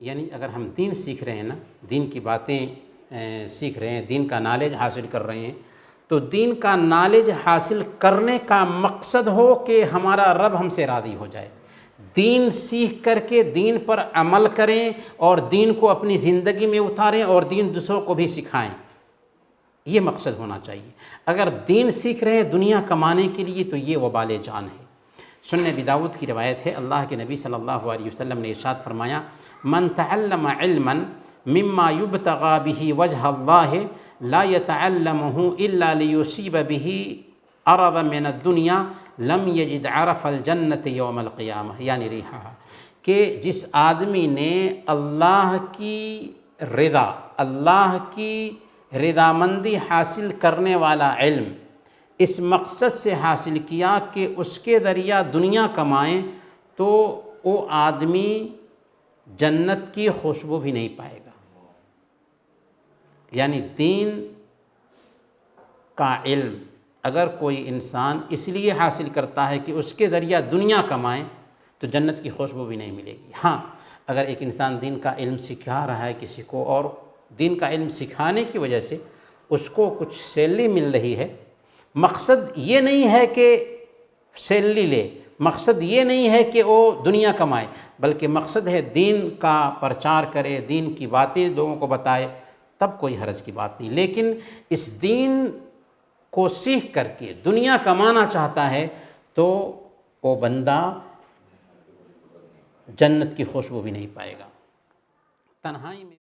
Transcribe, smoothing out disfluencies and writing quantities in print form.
یعنی اگر ہم دین سیکھ رہے ہیں نا، دین کی باتیں سیکھ رہے ہیں، دین کا نالج حاصل کر رہے ہیں، تو دین کا نالج حاصل کرنے کا مقصد ہو کہ ہمارا رب ہم سے راضی ہو جائے، دین سیکھ کر کے دین پر عمل کریں اور دین کو اپنی زندگی میں اتاریں اور دین دوسروں کو بھی سکھائیں، یہ مقصد ہونا چاہیے۔ اگر دین سیکھ رہے ہیں دنیا کمانے کے لیے تو یہ وبال جان ہے۔ سنن ابی داؤد کی روایت ہے، اللہ کے نبی صلی اللہ علیہ وسلم نے ارشاد فرمایا، من تعلم علما مما يبتغى به وجه الله لا يتعلمه الا ليصيب به عرضا من الدنيا لم يجد عرف الجنة يوم القیامہ، یعنی ریحہ، کہ جس آدمی نے اللہ کی رضا، اللہ کی رضامندی حاصل کرنے والا علم اس مقصد سے حاصل کیا کہ اس کے ذریعہ دنیا کمائیں، تو وہ آدمی جنت کی خوشبو بھی نہیں پائے گا۔ یعنی دین کا علم اگر کوئی انسان اس لیے حاصل کرتا ہے کہ اس کے ذریعہ دنیا کمائیں تو جنت کی خوشبو بھی نہیں ملے گی۔ ہاں، اگر ایک انسان دین کا علم سکھا رہا ہے کسی کو اور دین کا علم سکھانے کی وجہ سے اس کو کچھ سیلری مل رہی ہے، مقصد یہ نہیں ہے کہ سیلری لے، مقصد یہ نہیں ہے کہ وہ دنیا کمائے، بلکہ مقصد ہے دین کا پرچار کرے، دین کی باتیں لوگوں کو بتائے، تب کوئی حرج کی بات نہیں۔ لیکن اس دین کو سیکھ کر کے دنیا کمانا چاہتا ہے تو وہ بندہ جنت کی خوشبو بھی نہیں پائے گا۔ تنہائی میں